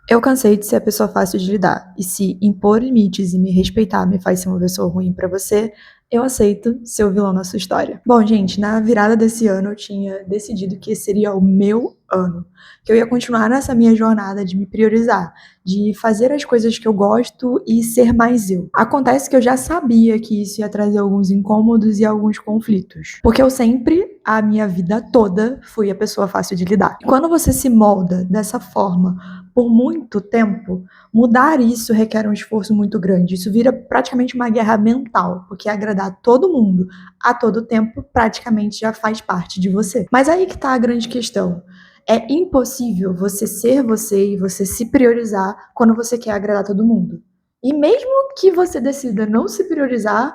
Eu cansei de ser a pessoa fácil de lidar, e se impor limites e me respeitar me faz ser uma pessoa ruim pra você, eu aceito ser o vilão na sua história. Bom, gente, na virada desse ano eu tinha decidido que esse seria o meu ano, que eu ia continuar nessa minha jornada de me priorizar, de fazer as coisas que eu gosto e ser mais eu. Acontece que eu já sabia que isso ia trazer alguns incômodos e alguns conflitos, porque eu sempre, a minha vida toda, fui a pessoa fácil de lidar. E quando você se molda dessa forma por muito tempo, mudar isso requer um esforço muito grande. Isso vira praticamente uma guerra mental, porque agradar todo mundo a todo tempo praticamente já faz parte de você. Mas aí que tá a grande questão. É impossível você ser você e você se priorizar quando você quer agradar todo mundo. E mesmo que você decida não se priorizar,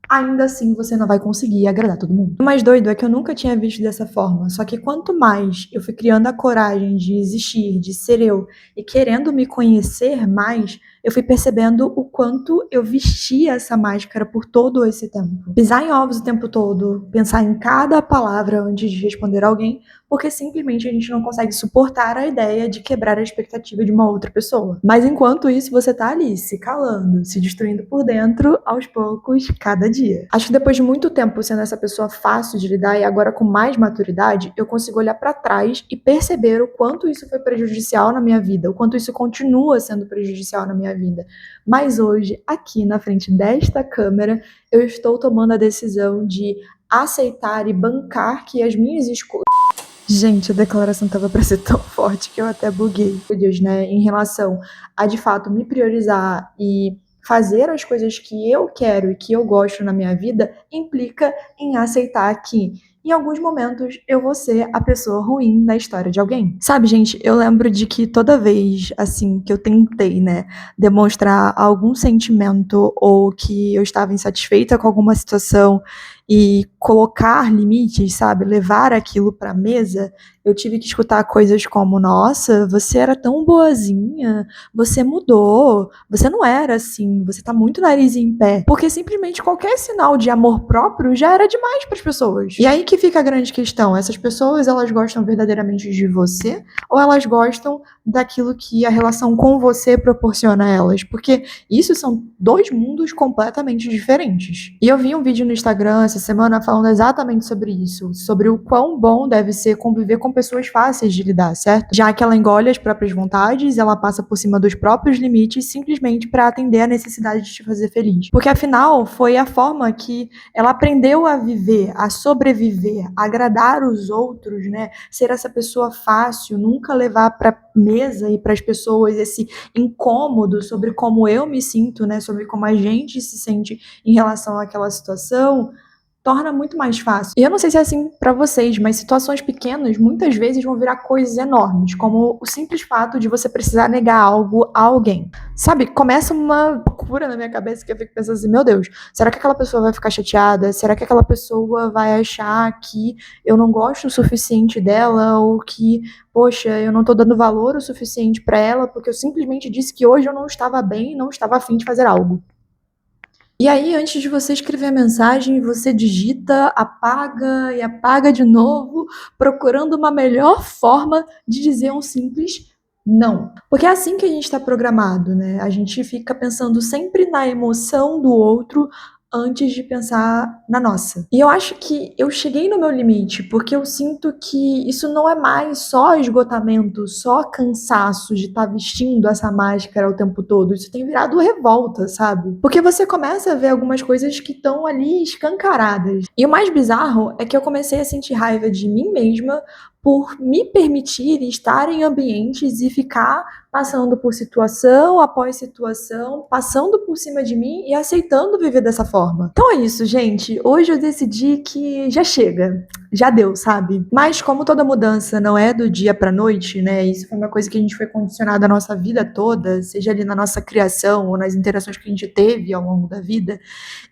ainda assim você não vai conseguir agradar todo mundo. O mais doido é que eu nunca tinha visto dessa forma, só que quanto mais eu fui criando a coragem de existir, de ser eu, e querendo me conhecer mais, eu fui percebendo o quanto eu vestia essa máscara por todo esse tempo. Pisar em ovos o tempo todo, pensar em cada palavra antes de responder alguém, porque simplesmente a gente não consegue suportar a ideia de quebrar a expectativa de uma outra pessoa. Mas enquanto isso, você tá ali, se calando, se destruindo por dentro, aos poucos, cada dia. Acho que depois de muito tempo sendo essa pessoa fácil de lidar e agora com mais maturidade, eu consigo olhar pra trás e perceber o quanto isso foi prejudicial na minha vida, o quanto isso continua sendo prejudicial na minha vida. Mas hoje, aqui na frente desta câmera, eu estou tomando a decisão de aceitar e bancar que as minhas escolhas. Gente, a declaração tava pra ser tão forte que eu até buguei. Meu Deus, né? Em relação a, de fato, me priorizar e fazer as coisas que eu quero e que eu gosto na minha vida, implica em aceitar que, em alguns momentos, eu vou ser a pessoa ruim da história de alguém. Sabe, gente, eu lembro de que toda vez, assim, que eu tentei, né, demonstrar algum sentimento ou que eu estava insatisfeita com alguma situação e colocar limites, sabe, levar aquilo pra mesa, eu tive que escutar coisas como: nossa, você era tão boazinha, você mudou, você não era assim, você tá muito nariz em pé. Porque simplesmente qualquer sinal de amor próprio já era demais para as pessoas. E aí que fica a grande questão: essas pessoas, elas gostam verdadeiramente de você ou elas gostam daquilo que a relação com você proporciona a elas? Porque isso são dois mundos completamente diferentes. E eu vi um vídeo no Instagram essa semana falando exatamente sobre isso, sobre o quão bom deve ser conviver com pessoas fáceis de lidar, certo? Já que ela engole as próprias vontades, ela passa por cima dos próprios limites simplesmente para atender a necessidade de te fazer feliz. Porque afinal, foi a forma que ela aprendeu a viver, a sobreviver, a agradar os outros, né? Ser essa pessoa fácil, nunca levar para mesa e para as pessoas esse incômodo sobre como eu me sinto, né? Sobre como a gente se sente em relação àquela situação, torna muito mais fácil. E eu não sei se é assim pra vocês, mas situações pequenas muitas vezes vão virar coisas enormes, como o simples fato de você precisar negar algo a alguém. Sabe, começa uma loucura na minha cabeça que eu fico pensando assim: meu Deus, será que aquela pessoa vai ficar chateada? Será que aquela pessoa vai achar que eu não gosto o suficiente dela ou que, poxa, eu não tô dando valor o suficiente pra ela porque eu simplesmente disse que hoje eu não estava bem e não estava afim de fazer algo? E aí, antes de você escrever a mensagem, você digita, apaga e apaga de novo, procurando uma melhor forma de dizer um simples não. Porque é assim que a gente está programado, né? A gente fica pensando sempre na emoção do outro antes de pensar na nossa. E eu acho que eu cheguei no meu limite, porque eu sinto que isso não é mais só esgotamento, só cansaço de estar vestindo essa máscara o tempo todo. Isso tem virado revolta, sabe? Porque você começa a ver algumas coisas que estão ali escancaradas. E o mais bizarro é que eu comecei a sentir raiva de mim mesma por me permitir estar em ambientes e ficar passando por situação após situação, passando por cima de mim e aceitando viver dessa forma. Então é isso, gente. Hoje eu decidi que já chega. Já deu, sabe? Mas como toda mudança não é do dia pra noite, né? Isso foi uma coisa que a gente foi condicionado a nossa vida toda, seja ali na nossa criação ou nas interações que a gente teve ao longo da vida.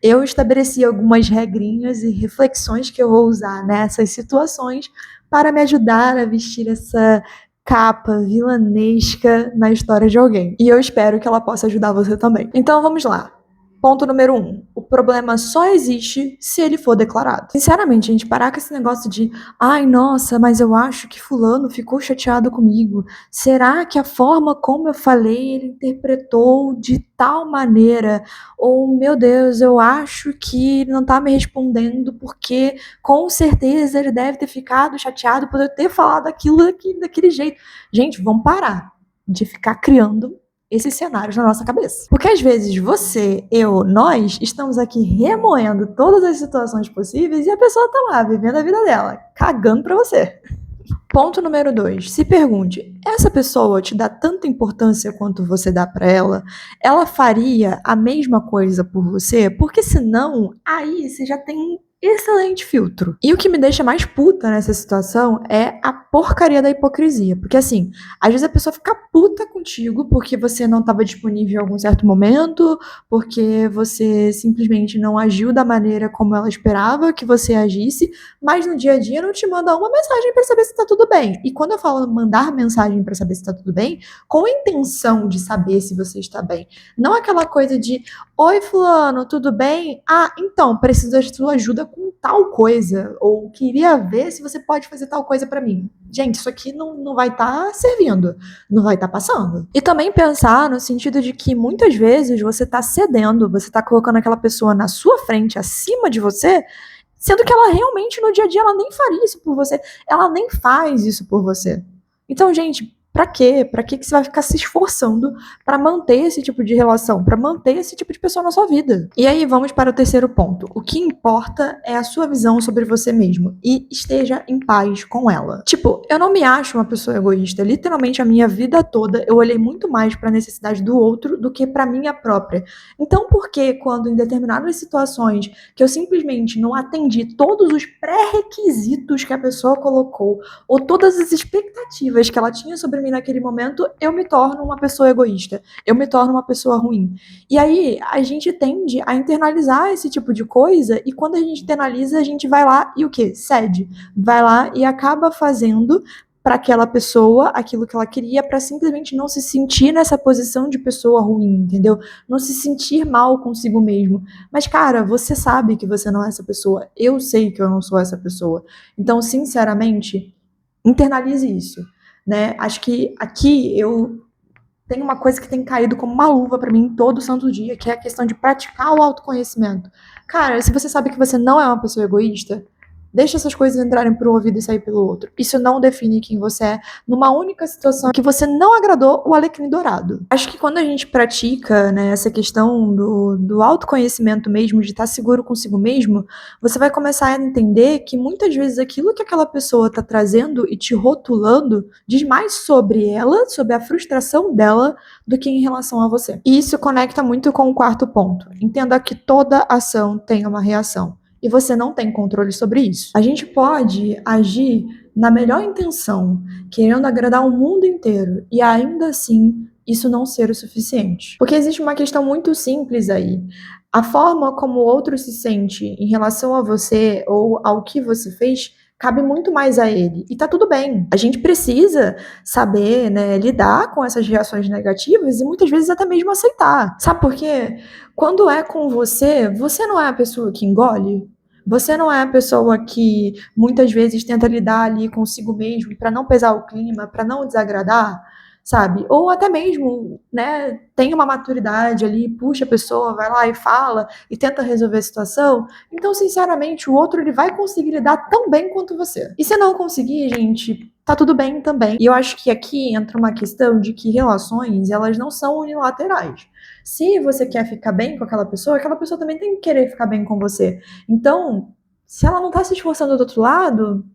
Eu estabeleci algumas regrinhas e reflexões que eu vou usar nessas situações para me ajudar a vestir essa capa vilanesca na história de alguém. E eu espero que ela possa ajudar você também. Então vamos lá. Ponto número 1. O problema só existe se ele for declarado. Sinceramente, a gente parar com esse negócio de ai, nossa, mas eu acho que fulano ficou chateado comigo. Será que a forma como eu falei ele interpretou de tal maneira? Ou, meu Deus, eu acho que ele não tá me respondendo porque com certeza ele deve ter ficado chateado por eu ter falado aquilo daquele jeito. Gente, vamos parar de ficar criando esses cenários na nossa cabeça. Porque às vezes você, eu, nós estamos aqui remoendo todas as situações possíveis e a pessoa tá lá vivendo a vida dela, cagando pra você. Ponto número 2. Se pergunte, essa pessoa te dá tanta importância quanto você dá pra ela? Ela faria a mesma coisa por você? Porque senão, aí você já tem um excelente filtro. E o que me deixa mais puta nessa situação é a porcaria da hipocrisia. Porque assim, às vezes a pessoa fica puta contigo porque você não estava disponível em algum certo momento, porque você simplesmente não agiu da maneira como ela esperava que você agisse, mas no dia a dia não te manda uma mensagem para saber se tá tudo bem. E quando eu falo mandar mensagem para saber se tá tudo bem, com a intenção de saber se você está bem. Não aquela coisa de, oi fulano, tudo bem? Ah, então, preciso da sua ajuda com tal coisa, ou queria ver se você pode fazer tal coisa para mim. Gente, isso aqui não vai estar servindo, não vai estar passando. E também pensar no sentido de que muitas vezes você tá cedendo, você tá colocando aquela pessoa na sua frente, acima de você, sendo que ela realmente no dia a dia ela nem faria isso por você, ela nem faz isso por você. Então, gente, pra quê? Pra que você vai ficar se esforçando pra manter esse tipo de relação, pra manter esse tipo de pessoa na sua vida? E aí vamos para o terceiro ponto. O que importa é a sua visão sobre você mesmo e esteja em paz com ela. Tipo, eu não me acho uma pessoa egoísta. Literalmente a minha vida toda eu olhei muito mais pra necessidade do outro do que pra minha própria. Então, por que quando em determinadas situações que eu simplesmente não atendi todos os pré-requisitos que a pessoa colocou ou todas as expectativas que ela tinha sobre mim naquele momento, eu me torno uma pessoa egoísta, eu me torno uma pessoa ruim. E aí a gente tende a internalizar esse tipo de coisa e quando a gente internaliza, a gente vai lá e o quê? Cede. Vai lá e acaba fazendo para aquela pessoa aquilo que ela queria para simplesmente não se sentir nessa posição de pessoa ruim, entendeu? Não se sentir mal consigo mesmo. Mas, cara, você sabe que você não é essa pessoa. Eu sei que eu não sou essa pessoa. Então, sinceramente, internalize isso, né? Acho que aqui eu tenho uma coisa que tem caído como uma luva pra mim todo santo dia, que é a questão de praticar o autoconhecimento. Cara, se você sabe que você não é uma pessoa egoísta, deixa essas coisas entrarem por um ouvido e sair pelo outro. Isso não define quem você é numa única situação que você não agradou o alecrim dourado. Acho que quando a gente pratica, né, essa questão do autoconhecimento mesmo, de estar seguro consigo mesmo, você vai começar a entender que muitas vezes aquilo que aquela pessoa está trazendo e te rotulando diz mais sobre ela, sobre a frustração dela, do que em relação a você. E isso conecta muito com o quarto ponto. Entenda que toda ação tem uma reação e você não tem controle sobre isso. A gente pode agir na melhor intenção, querendo agradar o mundo inteiro, e ainda assim isso não ser o suficiente. Porque existe uma questão muito simples aí. A forma como o outro se sente em relação a você ou ao que você fez cabe muito mais a ele. E tá tudo bem. A gente precisa saber, né, lidar com essas reações negativas e muitas vezes até mesmo aceitar. Sabe por quê? Quando é com você, você não é a pessoa que engole. Você não é a pessoa que muitas vezes tenta lidar ali consigo mesmo para não pesar o clima, para não desagradar, sabe? Ou até mesmo, né, tem uma maturidade ali, puxa a pessoa, vai lá e fala e tenta resolver a situação. Então, sinceramente, o outro ele vai conseguir lidar tão bem quanto você. E se não conseguir, gente, tá tudo bem também. E eu acho que aqui entra uma questão de que relações, elas não são unilaterais. Se você quer ficar bem com aquela pessoa também tem que querer ficar bem com você. Então, se ela não tá se esforçando do outro lado,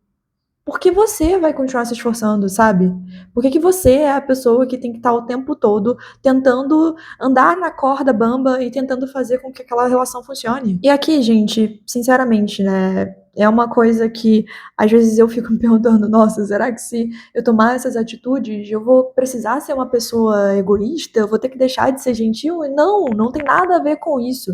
por que você vai continuar se esforçando, sabe? Por que você é a pessoa que tem que estar o tempo todo tentando andar na corda bamba e tentando fazer com que aquela relação funcione? E aqui, gente, sinceramente, né? É uma coisa que às vezes eu fico me perguntando, nossa, será que se eu tomar essas atitudes, eu vou precisar ser uma pessoa egoísta? Eu vou ter que deixar de ser gentil? E não tem nada a ver com isso.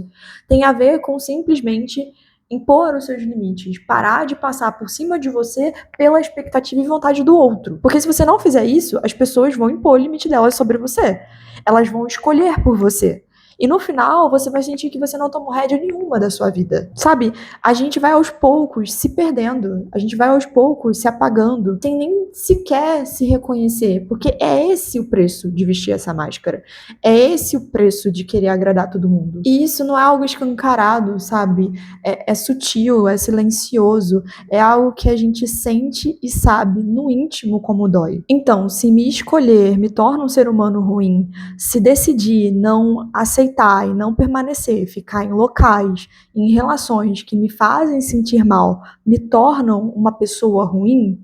Tem a ver com simplesmente impor os seus limites, parar de passar por cima de você pela expectativa e vontade do outro. Porque se você não fizer isso, as pessoas vão impor o limite delas sobre você. Elas vão escolher por você. E no final, você vai sentir que você não tomou rédea nenhuma da sua vida. Sabe? A gente vai aos poucos se perdendo. A gente vai aos poucos se apagando, sem nem sequer se reconhecer. Porque é esse o preço de vestir essa máscara. É esse o preço de querer agradar todo mundo. E isso não é algo escancarado, sabe? É sutil, é silencioso. É algo que a gente sente e sabe no íntimo como dói. Então, se me escolher me torna um ser humano ruim, se decidir não aceitar e não permanecer, ficar em locais, em relações que me fazem sentir mal, me tornam uma pessoa ruim,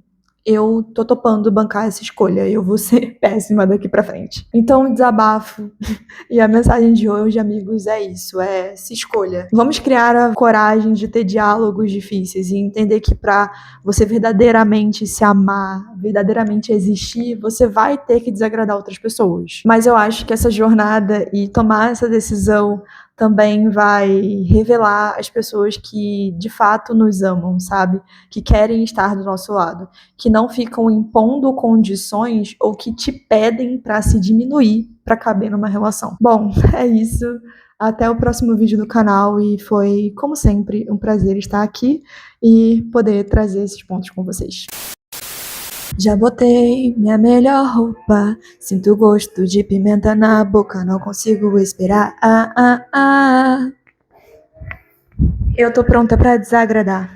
eu tô topando bancar essa escolha. Eu vou ser péssima daqui pra frente. Então, o desabafo e a mensagem de hoje, amigos, é isso. É se escolha. Vamos criar a coragem de ter diálogos difíceis e entender que pra você verdadeiramente se amar, verdadeiramente existir, você vai ter que desagradar outras pessoas. Mas eu acho que essa jornada e tomar essa decisão também vai revelar as pessoas que de fato nos amam, sabe? Que querem estar do nosso lado, que não ficam impondo condições ou que te pedem para se diminuir para caber numa relação. Bom, é isso. Até o próximo vídeo do canal e foi, como sempre, um prazer estar aqui e poder trazer esses pontos com vocês. Já botei minha melhor roupa, sinto gosto de pimenta na boca, não consigo esperar. Eu tô pronta pra desagradar.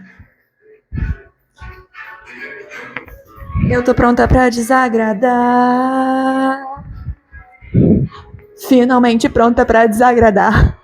Eu tô pronta pra desagradar. Finalmente pronta pra desagradar.